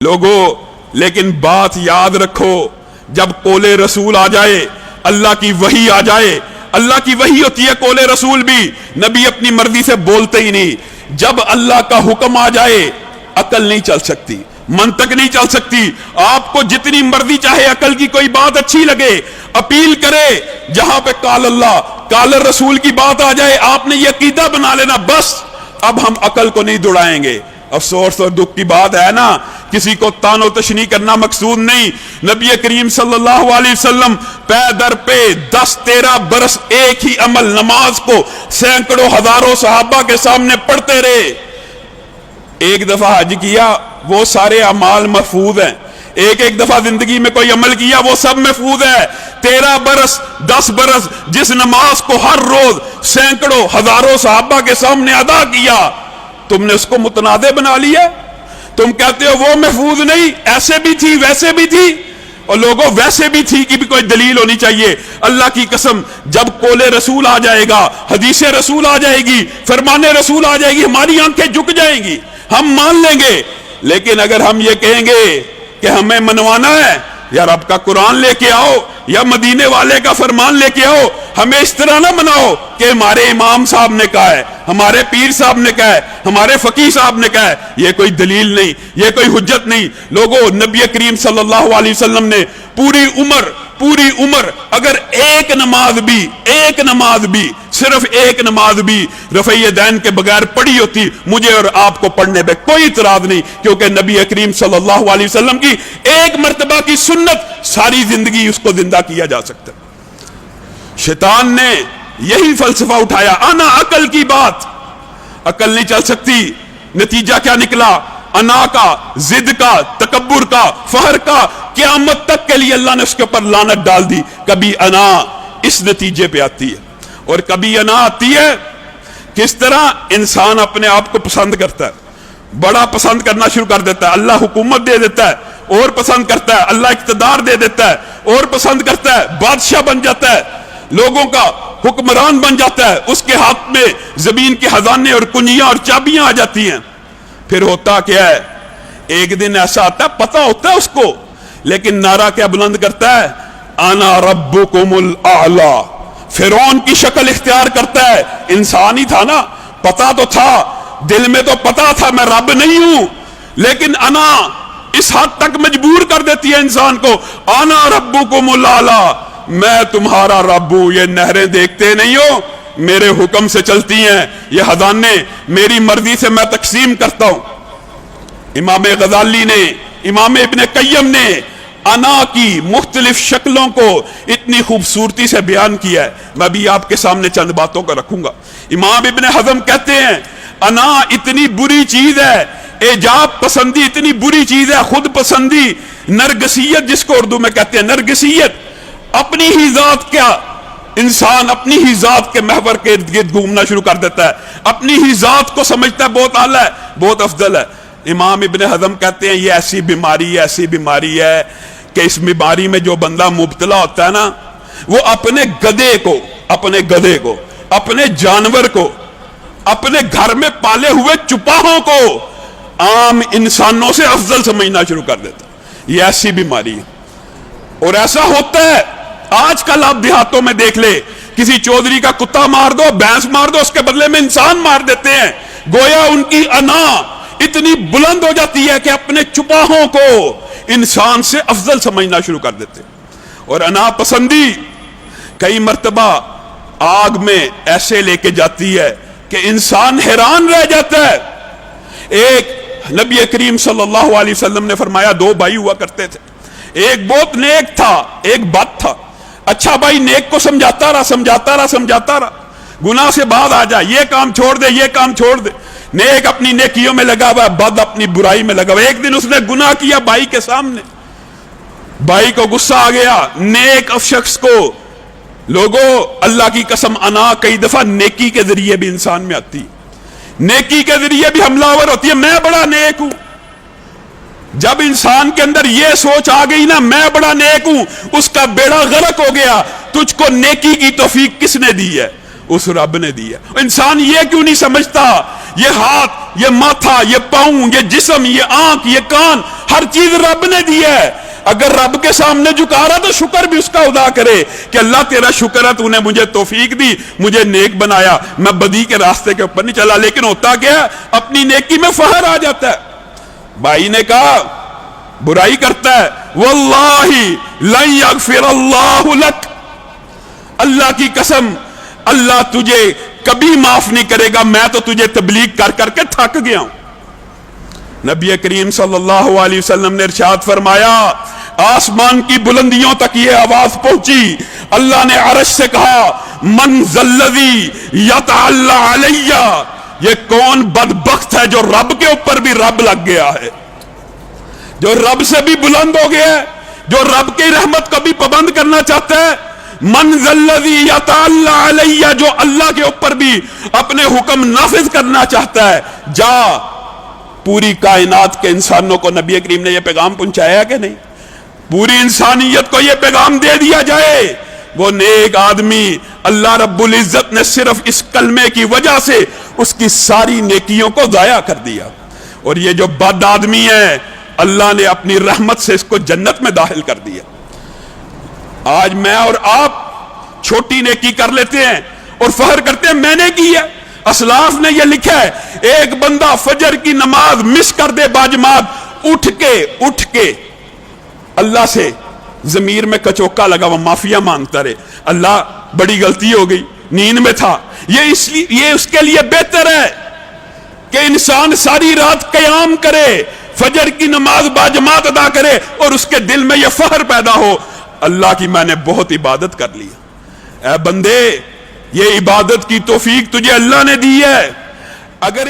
لوگوں لیکن بات یاد رکھو، جب قول رسول آ جائے، اللہ کی وحی آ جائے، اللہ کی وحی ہوتی ہے قول رسول بھی، نبی اپنی مرضی سے بولتے ہی نہیں۔ جب اللہ کا حکم آ جائے عقل نہیں چل سکتی، منطق نہیں چل سکتی۔ آپ کو جتنی مرضی چاہے عقل کی کوئی بات اچھی لگے، اپیل کرے، جہاں پہ قال اللہ قال رسول کی بات آ جائے آپ نے یہ عقیدہ بنا لینا، بس اب ہم عقل کو نہیں دوڑائیں گے۔ افسوس اور دکھ کی بات ہے نا، کسی کو تان و تشنیع کرنا مقصود نہیں۔ نبی کریم صلی اللہ علیہ وسلم پے در پہ 10-13 برس ایک ہی عمل، نماز کو سینکڑوں ہزاروں صحابہ کے سامنے پڑھتے رہے۔ ایک دفعہ حج کیا، وہ سارے اعمال محفوظ ہیں۔ ایک دفعہ زندگی میں کوئی عمل کیا، وہ سب محفوظ ہے۔ 13 برس 10 برس جس نماز کو ہر روز سینکڑوں ہزاروں صحابہ کے سامنے ادا کیا، تم نے اس کو متنازع بنا لیا۔ تم کہتے ہو وہ محفوظ نہیں، ایسے بھی تھی ویسے بھی تھی، اور لوگوں ویسے بھی تھی کی بھی کوئی دلیل ہونی چاہیے۔ اللہ کی قسم جب قول رسول آ جائے گا، حدیث رسول آ جائے گی، فرمان رسول آ جائے گی، ہماری آنکھیں جھک جائیں گی، ہم مان لیں گے۔ لیکن اگر ہم یہ کہیں گے کہ ہمیں منوانا ہے، یا رب کا قرآن لے کے آؤ یا مدینے والے کا فرمان لے کے آؤ، ہمیں اس طرح نہ مناؤ کہ ہمارے امام صاحب نے کہا ہے، ہمارے پیر صاحب نے کہا ہے، ہمارے فقیہ صاحب نے کہا ہے، یہ کوئی دلیل نہیں، یہ کوئی حجت نہیں۔ لوگوں نبی کریم صلی اللہ علیہ وسلم نے پوری عمر اگر ایک نماز بھی صرف ایک نماز بھی رفع یدین کے بغیر پڑھی ہوتی، مجھے اور آپ کو پڑھنے پہ کوئی اعتراض نہیں، کیونکہ نبی کریم صلی اللہ علیہ وسلم کی ایک مرتبہ کی سنت ساری زندگی اس کو زندہ کیا جا سکتا ہے۔ شیطان نے یہی فلسفہ اٹھایا، انا عقل کی بات، عقل نہیں چل سکتی۔ نتیجہ کیا نکلا؟ انا کا، ضد کا، تکبر کا، فخر کا، قیامت تک کے لیے اللہ نے اس کے اوپر لعنت ڈال دی۔ کبھی انا اس نتیجے پہ آتی ہے، اور کبھی انا آتی ہے کس طرح انسان اپنے آپ کو پسند کرتا ہے، بڑا پسند کرنا شروع کر دیتا ہے، اللہ حکومت دے دیتا ہے اور پسند کرتا ہے، اللہ اقتدار دے دیتا ہے اور پسند کرتا ہے، بادشاہ بن جاتا ہے، لوگوں کا حکمران بن جاتا ہے، اس کے ہاتھ میں زمین کے خزانے اور کنجیاں اور چابیاں آ جاتی ہیں۔ پھر ہوتا کیا ہے؟ ایک دن ایسا آتا ہے، پتہ ہوتا ہے اس کو، لیکن نعرہ کیا بلند کرتا ہے؟ انا ربکم الاعلی۔ فرعون کی شکل اختیار کرتا ہے، انسان ہی تھا نا، پتہ تو تھا، دل میں تو پتہ تھا میں رب نہیں ہوں، لیکن انا اس حد تک مجبور کر دیتی ہے انسان کو، انا ربکم الاعلی، میں تمہارا رب ہوں۔ یہ نہریں دیکھتے نہیں ہو، میرے حکم سے چلتی ہیں، یہ خزانے میری مرضی سے میں تقسیم کرتا ہوں۔ امام غزالی نے، امام ابن قیم نے انا کی مختلف شکلوں کو اتنی خوبصورتی سے بیان کیا ہے، میں بھی آپ کے سامنے چند باتوں کو رکھوں گا۔ امام ابن حزم کہتے ہیں انا اتنی بری چیز ہے، اعجاب پسندی اتنی بری چیز ہے، خود پسندی، نرگسیت جس کو اردو میں کہتے ہیں، نرگسیت، اپنی ہی ذات کیا انسان اپنی ہی ذات کے محور کے ارد گرد گھومنا شروع کر دیتا ہے، اپنی ہی ذات کو سمجھتا ہے بہت اعلیٰ ہے، بہت افضل ہے۔ امام ابن حزم کہتے ہیں یہ ایسی بیماری ہے کہ اس بیماری میں جو بندہ مبتلا ہوتا ہے نا، وہ اپنے گدھے کو، اپنے جانور کو، اپنے گھر میں پالے ہوئے چپاہوں کو عام انسانوں سے افضل سمجھنا شروع کر دیتا ہے۔ یہ ایسی بیماری ہے، اور ایسا ہوتا ہے آج کل آپ دیہاتوں میں دیکھ لے، کسی چودھری کا کتا مار دو، بھینس مار دو، اس کے بدلے میں انسان مار دیتے ہیں، گویا ان کی انا اتنی بلند ہو جاتی ہے کہ اپنے چپاہوں کو انسان سے افضل سمجھنا شروع کر دیتے ہیں۔ اور انا پسندی کئی مرتبہ آگ میں ایسے لے کے جاتی ہے کہ انسان حیران رہ جاتا ہے۔ ایک نبی کریم صلی اللہ علیہ وسلم نے فرمایا 2 بھائی ہوا کرتے تھے، ایک بہت نیک تھا، ایک بد تھا۔ اچھا بھائی نیک کو سمجھاتا رہا، گناہ سے بعد آ جا، یہ کام چھوڑ دے، نیک اپنی نیکیوں میں لگا ہوا ہے، بد اپنی برائی میں لگا ہوا ہے۔ ایک دن اس نے گناہ کیا بھائی کے سامنے، بھائی کو غصہ آ گیا، نیک شخص کو۔ لوگوں اللہ کی قسم انا کئی دفعہ نیکی کے ذریعے بھی انسان میں آتی ہے، نیکی کے ذریعے بھی حملہ آور ہوتی ہے، میں بڑا نیک ہوں۔ جب انسان کے اندر یہ سوچ آ گئی نا میں بڑا نیک ہوں، اس کا بیڑا غرق ہو گیا۔ تجھ کو نیکی کی توفیق کس نے دی ہے؟ اس رب نے دی ہے۔ انسان یہ کیوں نہیں سمجھتا یہ ہاتھ، یہ ماتھا، یہ پاؤں، یہ جسم، یہ آنکھ، یہ کان، ہر چیز رب نے دی ہے. اگر رب کے سامنے جھکا رہا تو شکر بھی اس کا ادا کرے کہ اللہ تیرا شکر ہے، تو نے مجھے توفیق دی، مجھے نیک بنایا، میں بدی کے راستے کے اوپر نہیں چلا. لیکن ہوتا کیا ہے، اپنی نیکی میں فخر آ جاتا ہے. بھائی نے کہا برائی کرتا ہے، واللہ لن یغفر اللہ لک، اللہ کی قسم اللہ تجھے کبھی معاف نہیں کرے گا، میں تو تجھے تبلیغ کر کر کے تھک گیا ہوں. نبی کریم صلی اللہ علیہ وسلم نے ارشاد فرمایا، آسمان کی بلندیوں تک یہ آواز پہنچی، اللہ نے عرش سے کہا من ذلذی یتعلی علی، یہ کون بدبخت ہے جو رب کے اوپر بھی رب لگ گیا ہے، جو رب سے بھی بلند ہو گیا ہے، جو رب کی رحمت کو بھی پابند کرنا چاہتا ہے. من ذلذی یتعلی علی، جو اللہ کے اوپر بھی اپنے حکم نافذ کرنا چاہتا ہے. جا پوری کائنات کے انسانوں کو نبی کریم نے یہ پیغام پہنچایا کہ نہیں؟ پوری انسانیت کو یہ پیغام دے دیا جائے، وہ نیک آدمی اللہ رب العزت نے صرف اس کلمے کی وجہ سے اس کی ساری نیکیوں کو ضائع کر دیا، اور یہ جو بد آدمی ہے اللہ نے اپنی رحمت سے اس کو جنت میں داخل کر دیا. آج میں اور آپ چھوٹی نیکی کر لیتے ہیں اور فخر کرتے ہیں میں نے کی ہے. اسلاف نے یہ لکھا ہے، ایک بندہ فجر کی نماز مس کر دے باجماعت، اٹھ کے اللہ سے ضمیر میں کچوکا لگا وہ معافیا مانگتا رہے، اللہ بڑی غلطی ہو گئی، نیند میں تھا. یہ اس کے لیے بہتر ہے کہ انسان ساری رات قیام کرے، فجر کی نماز باجماعت ادا کرے، اور اس کے دل میں یہ فخر پیدا ہو اللہ کی میں نے بہت عبادت کر لی. اے بندے، یہ عبادت کی توفیق تجھے اللہ نے دی ہے. اگر